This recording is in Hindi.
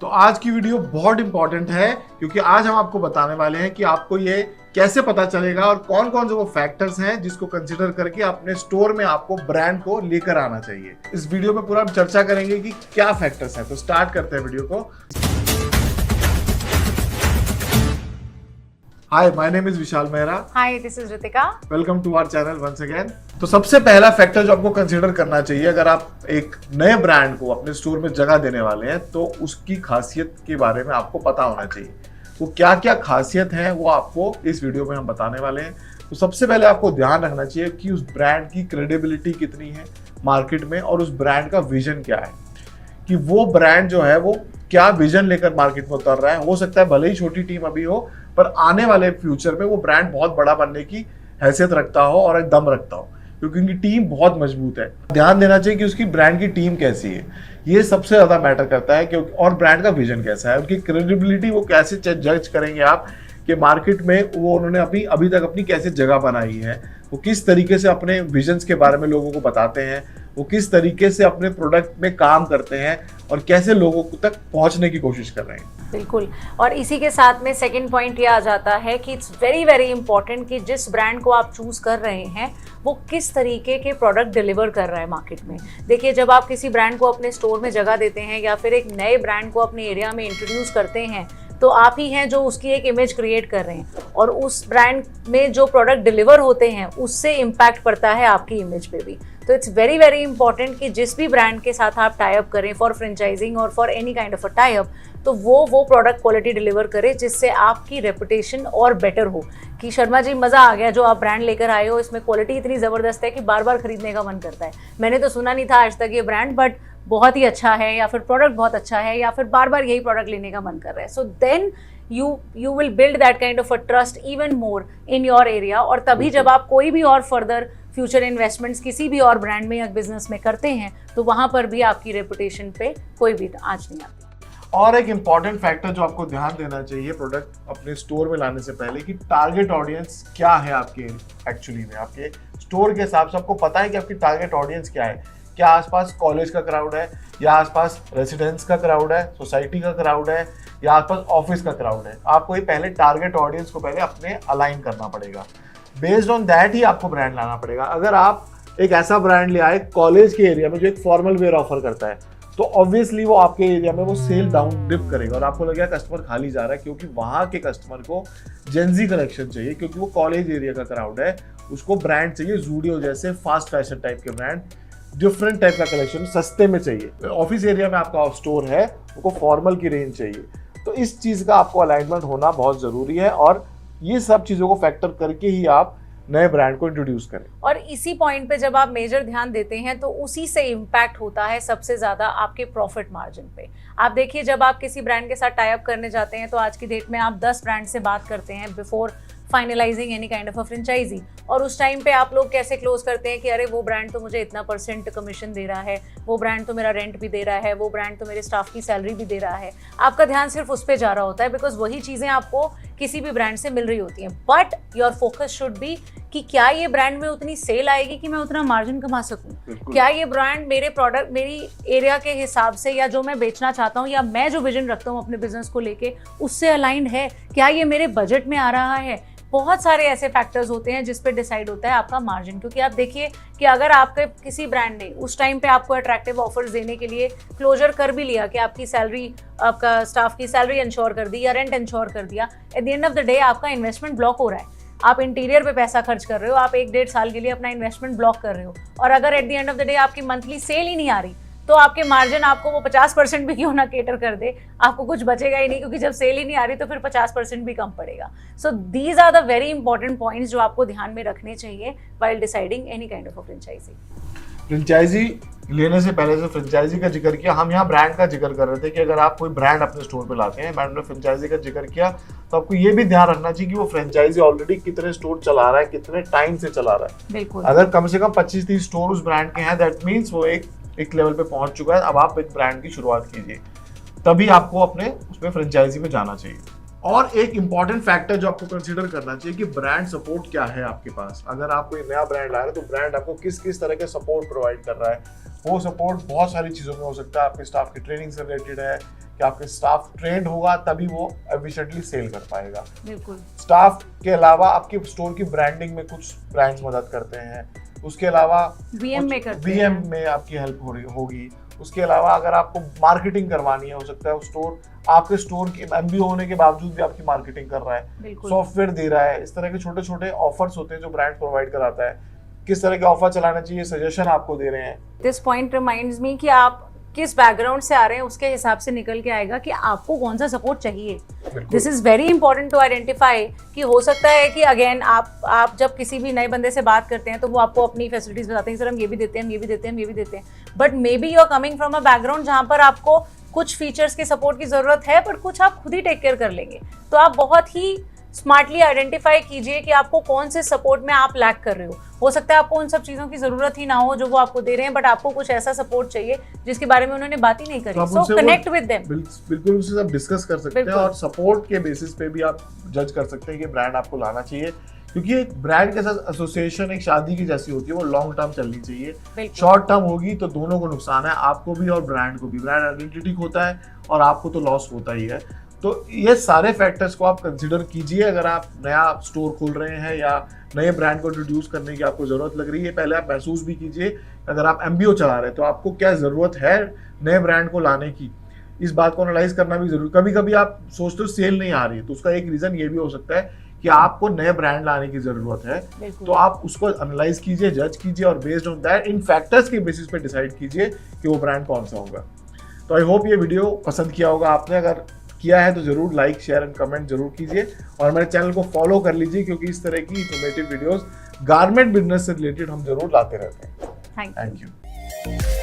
तो आज की वीडियो बहुत इंपॉर्टेंट है क्योंकि आज हम आपको बताने वाले हैं कि आपको ये कैसे पता चलेगा और कौन कौन से वो फैक्टर्स हैं जिसको कंसीडर करके अपने स्टोर में आपको ब्रांड को लेकर आना चाहिए। इस वीडियो में पूरा हम चर्चा करेंगे कि क्या फैक्टर्स हैं। तो स्टार्ट करते हैं वीडियो को। Hi, my name is Vishal Mehra. Hi, this is Ritika. Welcome to our channel once again. तो सबसे पहला फैक्टर जो आपको कंसीडर करना चाहिए अगर आप एक नए ब्रांड को अपने स्टोर में जगह देने वाले हैं तो उसकी खासियत के बारे में आपको पता होना चाहिए। वो क्या क्या खासियत है वो आपको इस वीडियो में हम बताने वाले हैं। तो सबसे पहले आपको ध्यान रखना चाहिए कि उस ब्रांड की क्रेडिबिलिटी कितनी है मार्केट में और उस ब्रांड का विजन क्या है, कि वो ब्रांड जो है वो क्या विजन लेकर मार्केट में उतर रहा है। हो सकता है भले ही छोटी टीम अभी हो पर आने वाले फ्यूचर में वो ब्रांड बहुत बड़ा बनने की हैसियत रखता हो और एक दम रखता हो, क्योंकि उनकी टीम बहुत मजबूत है। ध्यान देना चाहिए कि उसकी ब्रांड की टीम कैसी है, ये सबसे ज्यादा मैटर करता है। क्योंकि और ब्रांड का विजन कैसा है, उनकी क्रेडिबिलिटी वो कैसे जज करेंगे आप कि मार्केट में वो उन्होंने अभी तक अपनी कैसे जगह बनाई है, वो किस तरीके से अपने विजन्स के बारे में लोगों को बताते हैं, वो किस तरीके से अपने प्रोडक्ट में काम करते हैं और कैसे लोगों तक पहुंचने की कोशिश कर रहे हैं। बिल्कुल। और इसी के साथ में सेकंड पॉइंट ये आ जाता है कि इट्स वेरी वेरी इंपॉर्टेंट कि जिस ब्रांड को आप चूज कर रहे हैं वो किस तरीके के प्रोडक्ट डिलीवर कर रहा है मार्केट में। देखिए, जब आप किसी ब्रांड को अपने स्टोर में जगह देते हैं या फिर एक नए ब्रांड को अपने एरिया में इंट्रोड्यूस करते हैं तो आप ही हैं जो उसकी एक इमेज क्रिएट कर रहे हैं और उस ब्रांड में जो प्रोडक्ट डिलीवर होते हैं उससे इम्पैक्ट पड़ता है आपकी इमेज पे भी। तो इट्स वेरी वेरी इंपॉर्टेंट कि जिस भी ब्रांड के साथ आप टाई अप करें फॉर फ्रेंचाइजिंग और for any kind of a tie up, तो वो प्रोडक्ट क्वालिटी डिलीवर करे जिससे आपकी रेपुटेशन और बेटर हो कि शर्मा जी मज़ा आ गया जो आप ब्रांड लेकर आए हो, इसमें क्वालिटी इतनी ज़बरदस्त है कि बार बार खरीदने का मन करता है। मैंने तो सुना नहीं था आज तक ये ब्रांड, बट बहुत ही अच्छा है या फिर प्रोडक्ट बहुत अच्छा है या फिर बार बार यही प्रोडक्ट लेने का मन कर रहा है। So then you will build that kind of a trust even more in your area। और तभी जब आप कोई भी और फर्दर फ्यूचर इन्वेस्टमेंट्स किसी भी और ब्रांड में या बिजनेस में करते हैं तो वहां पर भी आपकी रेपुटेशन पे कोई भी आंच नहीं आती। और एक इम्पॉर्टेंट फैक्टर जो आपको ध्यान देना चाहिए प्रोडक्ट अपने स्टोर में लाने से पहले कि टारगेट ऑडियंस क्या है आपके एक्चुअली में। आपके स्टोर के हिसाब से आपको पता है कि आपकी टारगेट ऑडियंस क्या है। क्या आसपास कॉलेज का क्राउड है या आसपास रेसिडेंस का क्राउड है, सोसाइटी का क्राउड है या आसपास ऑफिस का क्राउड है। आपको ये पहले टारगेट ऑडियंस को पहले अपने अलाइन करना पड़ेगा। बेस्ड ऑन दैट ही आपको ब्रांड लाना पड़ेगा। अगर आप एक ऐसा ब्रांड ले आए कॉलेज के एरिया में जो एक फॉर्मल वेयर ऑफर करता है तो ऑब्वियसली वो आपके एरिया में वो सेल डाउन डिप करेगा और आपको लगेगा कस्टमर खाली जा रहा है, क्योंकि वहाँ के कस्टमर को जेंजी कलेक्शन चाहिए, क्योंकि वो कॉलेज एरिया का क्राउड है। उसको ब्रांड चाहिए ज़ूडियो जैसे फास्ट फैशन टाइप के ब्रांड, डिफरेंट टाइप का कलेक्शन सस्ते में चाहिए। ऑफिस एरिया में आपका स्टोर है, उनको फॉर्मल की रेंज चाहिए। तो इस चीज़ का आपको अलाइनमेंट होना बहुत ज़रूरी है और ये सब चीज़ों को फैक्टर करके ही आप नए ब्रांड को इंट्रोड्यूस करें। और इसी पॉइंट पे जब आप मेजर ध्यान देते हैं तो उसी से इम्पैक्ट होता है सबसे ज़्यादा आपके प्रॉफिट मार्जिन पे। आप देखिए, जब आप किसी ब्रांड के साथ टाई अप करने जाते हैं तो आज की डेट में आप 10 ब्रांड से बात करते हैं before finalising any kind of a franchise. और उस टाइम पे आप लोग कैसे क्लोज करते हैं कि अरे वो ब्रांड तो मुझे इतना % कमीशन दे रहा है, वो ब्रांड तो मेरा रेंट भी दे रहा है, वो ब्रांड तो मेरे स्टाफ की सैलरी भी दे रहा है। आपका ध्यान सिर्फ उस पर जा रहा होता है बिकॉज वही चीज़ें आपको किसी भी ब्रांड से मिल रही होती हैं। But your focus should be कि क्या ये ब्रांड में उतनी सेल आएगी कि मैं उतना मार्जिन कमा सकूं, क्या ये ब्रांड मेरे प्रोडक्ट मेरी एरिया के हिसाब से या जो मैं बेचना चाहता हूँ या मैं जो विजन रखता हूँ अपने बिजनेस को लेके उससे अलाइंड है, क्या ये मेरे बजट में आ रहा है। बहुत सारे ऐसे फैक्टर्स होते हैं जिस पे डिसाइड होता है आपका मार्जिन। क्योंकि आप देखिए कि अगर आपके किसी ब्रांड ने उस टाइम पे आपको अट्रैक्टिव ऑफर्स देने के लिए क्लोजर कर भी लिया कि आपकी सैलरी, आपका स्टाफ की सैलरी इंश्योर कर दी या रेंट इंश्योर कर दिया, at the end of the day आपका इन्वेस्टमेंट ब्लॉक हो रहा है। आप इंटीरियर पे पैसा खर्च कर रहे हो, आप 1-1.5 साल के लिए अपना इन्वेस्टमेंट ब्लॉक कर रहे हो और अगर at the end of the day आपकी मंथली सेल ही नहीं आ रही तो आपके मार्जिन आपको वो 50% भी क्यों ना केटर कर दे, आपको कुछ बचेगा ही नहीं, क्योंकि जब सेल ही नहीं आ रही तो फिर 50% भी कम पड़ेगा। So these are the very important points जो आपको ध्यान में रखने चाहिए while deciding any kind of a franchise. Franchise लेने से पहले जो फ्रेंचाइजी का जिक्र किया, हम यहाँ ब्रांड का जिक्र कर रहे थे कि अगर आप कोई ब्रांड अपने स्टोर पे लाते हैं, ब्रांड ने फ्रेंचाइजी का जिक्र किया, तो आपको ये भी ध्यान रखना चाहिए कि वो फ्रेंचाइजी ऑलरेडी कितने स्टोर चला रहा है, कितने टाइम से चला रहा है। बिल्कुल। अगर कम से कम 25-30 स्टोर उस ब्रांड के हैं, दैट मीन्स वो एक लेवल पे पहुंच चुका है। अब आप एक ब्रांड की शुरुआत कीजिए, तभी आपको अपने उसमें फ्रेंचाइजी में जाना चाहिए। और एक इंपॉर्टेंट फैक्टर जो आपको कंसीडर करना चाहिए कि ब्रांड सपोर्ट क्या है आपके पास। अगर आप कोई नया ब्रांड ला रहे हैं तो ब्रांड आपको किस किस तरह के सपोर्ट प्रोवाइड कर रहा है। वो सपोर्ट बहुत सारी चीज़ों में हो सकता है। आपके स्टाफ की ट्रेनिंग से रिलेटेड है कि आपके स्टाफ ट्रेंड होगा तभी वो एफिशिएंटली सेल कर पाएगा। बिल्कुल। स्टाफ के अलावा आपकी स्टोर की ब्रांडिंग में कुछ ब्रांड्स मदद करते हैं। उसके अलावा वीएम में आपकी हेल्प हो रही होगी। उसके अलावा अगर आपको मार्केटिंग करवानी है, हो सकता है स्टोर आपके स्टोर की एमबीओ होने के बावजूद भी आपकी मार्केटिंग कर रहा है, सॉफ्टवेयर दे रहा है। इस तरह के छोटे छोटे ऑफर्स होते हैं जो ब्रांड प्रोवाइड कराता है। किस तरह के ऑफर चलाना चाहिए, सजेशन आपको दे रहे हैं। दिस पॉइंट रिमाइंड्स मी कि आप किस बैकग्राउंड से आ रहे हैं उसके हिसाब से निकल के आएगा कि आपको कौन सा सपोर्ट चाहिए। This is very important to identify कि हो सकता है कि अगेन आप जब किसी भी नए बंदे से बात करते हैं तो वो आपको अपनी फैसिलिटीज बताते हैं, सर हम ये भी देते हैं, हम ये भी देते हैं, हम ये भी देते हैं, but maybe you are coming from a background जहाँ पर आपको कुछ फीचर्स की सपोर्ट की जरूरत है पर कुछ आप खुद ही टेक केयर कर लेंगे। तो आप बहुत ही स्मार्टली आइडेंटिफाई कीजिए कि आपको कौन से सपोर्ट में आप लैक कर रहे हो सकता है आपको उन सब चीजों की जरूरत ही ना हो जो वो आपको दे रहे हैं, बट आपको कुछ ऐसा सपोर्ट चाहिए जिसके बारे में उन्होंने बात ही नहीं करी। सो कनेक्ट विद देम। बिल्कुल उनसे सब डिस्कस कर सकते हैं और सपोर्ट के बेसिस पे भी आप जज कर सकते हैं कि ब्रांड आपको लाना चाहिए, क्योंकि एक ब्रांड के साथ एसोसिएशन एक शादी की जैसी होती है, वो लॉन्ग टर्म चलनी चाहिए। शॉर्ट टर्म होगी तो दोनों को नुकसान है, आपको भी और ब्रांड को भी। ब्रांड आइडेंटिटी होता है और आपको तो लॉस होता ही है। तो ये सारे फैक्टर्स को आप कंसिडर कीजिए अगर आप नया स्टोर खोल रहे हैं या नए ब्रांड को इंट्रोड्यूस करने की आपको जरूरत लग रही है। पहले आप महसूस भी कीजिए अगर आप एमबीओ चला रहे हैं तो आपको क्या जरूरत है नए ब्रांड को लाने की। इस बात को एनालाइज करना भी जरूरी। कभी कभी आप सोचते हो सेल नहीं आ रही है तो उसका एक रीजन ये भी हो सकता है कि आपको नए ब्रांड लाने की जरूरत है। तो आप उसको एनालाइज कीजिए, जज कीजिए और based on that in factors के बेसिस पे डिसाइड कीजिए कि वो ब्रांड कौन सा होगा। तो आई होप ये वीडियो पसंद किया होगा आपने। अगर किया है तो जरूर लाइक, शेयर एंड कमेंट जरूर कीजिए और हमारे चैनल को फॉलो कर लीजिए, क्योंकि इस तरह की इंफॉर्मेटिव वीडियोस गारमेंट बिजनेस से रिलेटेड हम जरूर लाते रहते हैं। Thank you.